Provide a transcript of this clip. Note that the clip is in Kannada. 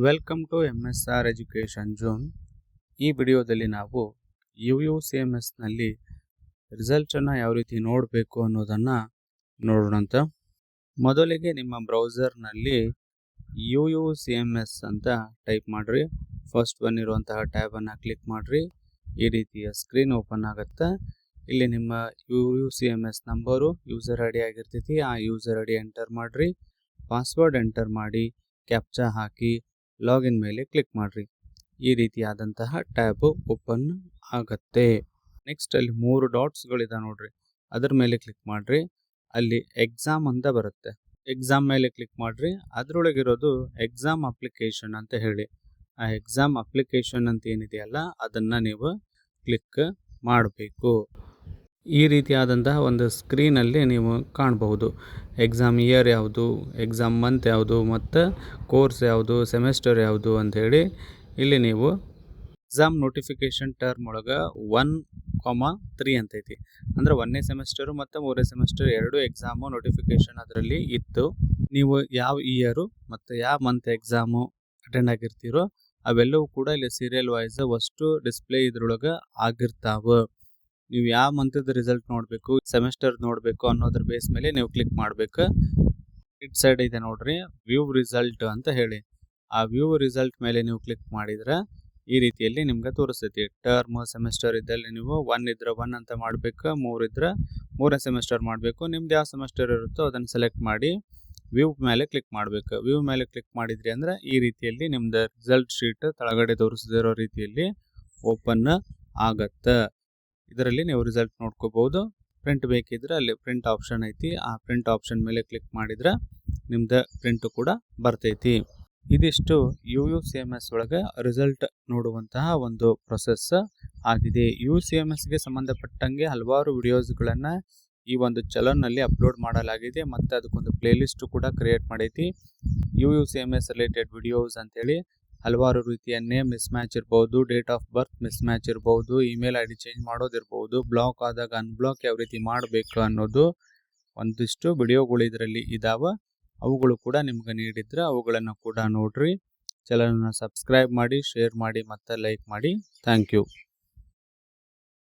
Welcome to MSR education zone. ಈ ವಿಡಿಯೋದಲ್ಲಿ ನಾವು UUCMSನಲ್ಲಿ ರಿಸಲ್ಟನ್ನು ಯಾವ ರೀತಿ ನೋಡಬೇಕು ಅನ್ನೋದನ್ನು ನೋಡೋಣಂತ. ಮೊದಲಿಗೆ ನಿಮ್ಮ ಬ್ರೌಸರ್ನಲ್ಲಿ UUCMS ಅಂತ ಟೈಪ್ ಮಾಡಿರಿ. ಫಸ್ಟ್ ಬಂದಿರುವಂತಹ ಟ್ಯಾಬನ್ನು ಕ್ಲಿಕ್ ಮಾಡಿರಿ. ಈ ರೀತಿಯ ಸ್ಕ್ರೀನ್ ಓಪನ್ ಆಗುತ್ತೆ. ಇಲ್ಲಿ ನಿಮ್ಮ UUCMS number user I D ಆಗಿರ್ತೈತಿ. ಆ ಯೂಸರ್ ಐ ಡಿ ಎಂಟರ್ ಮಾಡಿರಿ. ಪಾಸ್ವರ್ಡ್ ಎಂಟರ್ ಮಾಡಿ ಕ್ಯಾಪ್ಚಾ ಹಾಕಿ ಲಾಗಿನ್ ಮೇಲೆ ಕ್ಲಿಕ್ ಮಾಡಿರಿ. ಈ ರೀತಿಯಾದಂತಹ ಟ್ಯಾಬ್ ಓಪನ್ ಆಗುತ್ತೆ. ನೆಕ್ಸ್ಟ್ ಅಲ್ಲಿ 3 ಡಾಟ್ಸ್ಗಳಿದೆ ನೋಡ್ರಿ, ಅದರ ಮೇಲೆ ಕ್ಲಿಕ್ ಮಾಡಿರಿ. ಅಲ್ಲಿ ಎಕ್ಸಾಮ್ ಅಂತ ಬರುತ್ತೆ. ಎಕ್ಸಾಮ್ ಮೇಲೆ ಕ್ಲಿಕ್ ಮಾಡಿರಿ. ಅದರೊಳಗಿರೋದು ಎಕ್ಸಾಮ್ ಅಪ್ಲಿಕೇಶನ್ ಅಂತ ಹೇಳಿ, ಆ ಎಕ್ಸಾಮ್ ಅಪ್ಲಿಕೇಶನ್ ಅಂತ ಏನಿದೆಯಲ್ಲ ಅದನ್ನು ನೀವು ಕ್ಲಿಕ್ ಮಾಡಬೇಕು. ಈ ರೀತಿಯಾದಂತಹ ಒಂದು ಸ್ಕ್ರೀನಲ್ಲಿ ನೀವು ಕಾಣಬಹುದು. ಎಕ್ಸಾಮ್ ಇಯರ್ ಯಾವುದು, ಎಕ್ಸಾಮ್ ಮಂತ್ ಯಾವುದು, ಮತ್ತು ಕೋರ್ಸ್ ಯಾವುದು, ಸೆಮೆಸ್ಟರ್ ಯಾವುದು ಅಂಥೇಳಿ ಇಲ್ಲಿ ನೀವು ಎಕ್ಸಾಮ್ ನೋಟಿಫಿಕೇಷನ್ ಟರ್ಮ್ ಒಳಗೆ 1,3 ಅಂತೈತಿ. ಅಂದರೆ 1ನೇ ಸೆಮೆಸ್ಟರು ಮತ್ತು 3ನೇ ಸೆಮೆಸ್ಟರ್ ಎರಡು ಎಕ್ಸಾಮು ನೋಟಿಫಿಕೇಷನ್ ಅದರಲ್ಲಿ ಇತ್ತು. ನೀವು ಯಾವ ಇಯರು ಮತ್ತು ಯಾವ ಮಂತ್ ಎಕ್ಸಾಮು ಅಟೆಂಡ್ ಆಗಿರ್ತೀರೋ ಅವೆಲ್ಲವೂ ಕೂಡ ಇಲ್ಲಿ ಸೀರಿಯಲ್ ವೈಸ್ ಅಷ್ಟು ಡಿಸ್ಪ್ಲೇ ಇದ್ರೊಳಗೆ ಆಗಿರ್ತಾವೆ. ನೀವು ಯಾವ ಮಂತದ ರಿಸಲ್ಟ್ ನೋಡಬೇಕು, ಸೆಮೆಸ್ಟರ್ ನೋಡಬೇಕು ಅನ್ನೋದ್ರ ಬೇಸ್ ಮೇಲೆ ನೀವು ಕ್ಲಿಕ್ ಮಾಡಬೇಕು. ಇಟ್ ಸೈಡ್ ಇದೆ ನೋಡ್ರಿ, ವ್ಯೂ ರಿಸಲ್ಟ್ ಅಂತ ಹೇಳಿ. ಆ ವ್ಯೂ ರಿಸಲ್ಟ್ ಮೇಲೆ ನೀವು ಕ್ಲಿಕ್ ಮಾಡಿದ್ರೆ ಈ ರೀತಿಯಲ್ಲಿ ನಿಮ್ಗೆ ತೋರಿಸ್ತೈತಿ. ಟರ್ಮ್ ಸೆಮೆಸ್ಟರ್ ಇದ್ದಲ್ಲಿ ನೀವು 1 ಇದ್ರೆ 1 ಅಂತ ಮಾಡಬೇಕು, 3 ಇದ್ರೆ 3ನೇ ಸೆಮೆಸ್ಟರ್ ಮಾಡಬೇಕು. ನಿಮ್ದು ಯಾವ ಸೆಮೆಸ್ಟರ್ ಇರುತ್ತೋ ಅದನ್ನು ಸೆಲೆಕ್ಟ್ ಮಾಡಿ ವ್ಯೂ ಮೇಲೆ ಕ್ಲಿಕ್ ಮಾಡಬೇಕು. ವ್ಯೂ ಮೇಲೆ ಕ್ಲಿಕ್ ಮಾಡಿದ್ರಿ ಅಂದ್ರೆ ಈ ರೀತಿಯಲ್ಲಿ ನಿಮ್ದು ರಿಸಲ್ಟ್ ಶೀಟ್ ತಳಗಡೆ ತೋರಿಸದಿರೋ ರೀತಿಯಲ್ಲಿ ಓಪನ್ ಆಗತ್ತೆ. ಇದರಲ್ಲಿ ನೀವು ರಿಸಲ್ಟ್ ನೋಡ್ಕೋಬಹುದು. ಪ್ರಿಂಟ್ ಬೇಕಿದ್ರೆ ಅಲ್ಲಿ ಪ್ರಿಂಟ್ ಆಪ್ಷನ್ ಐತಿ, ಆ ಪ್ರಿಂಟ್ ಆಪ್ಷನ್ ಮೇಲೆ ಕ್ಲಿಕ್ ಮಾಡಿದ್ರೆ ನಿಮ್ದು ಪ್ರಿಂಟ್ ಕೂಡ ಬರ್ತೈತಿ. ಇದಿಷ್ಟು UUCMS ಒಳಗೆ ರಿಸಲ್ಟ್ ನೋಡುವಂತಹ ಒಂದು ಪ್ರೊಸೆಸ್ ಆಗಿದೆ. UUCMSಗೆ ಸಂಬಂಧಪಟ್ಟಂಗೆ ಹಲವಾರು ವಿಡಿಯೋಸ್ಗಳನ್ನು ಈ ಒಂದು ಚಾನಲ್ನಲ್ಲಿ ಅಪ್ಲೋಡ್ ಮಾಡಲಾಗಿದೆ ಮತ್ತು ಅದಕ್ಕೊಂದು ಪ್ಲೇಲಿಸ್ಟ್ ಕೂಡ ಕ್ರಿಯೇಟ್ ಮಾಡೈತಿ. UUCMS ರಿಲೇಟೆಡ್ ವಿಡಿಯೋಸ್ ಅಂತೇಳಿ ಹಲವಾರು ರೀತಿಯ ನೇಮ್ ಮಿಸ್ ಮ್ಯಾಚ್ ಇರ್ಬೋದು, date of birth mismatch ಇರ್ಬೋದು, ಇಮೇಲ್ ಐ ಡಿ ಚೇಂಜ್ ಮಾಡೋದಿರ್ಬೋದು, ಬ್ಲಾಕ್ ಆದಾಗ ಅನ್ಬ್ಲಾಕ್ ಯಾವ ರೀತಿ ಮಾಡಬೇಕು ಅನ್ನೋದು ಒಂದಿಷ್ಟು ವಿಡಿಯೋಗಳು ಇದರಲ್ಲಿ ಇದಾವೆ. ಅವುಗಳು ಕೂಡ ನಿಮ್ಗೆ ನೀಡಿದ್ರೆ ಅವುಗಳನ್ನು ಕೂಡ ನೋಡ್ರಿ. ಚಾನಲ್ನ ಸಬ್ಸ್ಕ್ರೈಬ್ ಮಾಡಿ, ಶೇರ್ ಮಾಡಿ ಮತ್ತು ಲೈಕ್ ಮಾಡಿ. Thank you.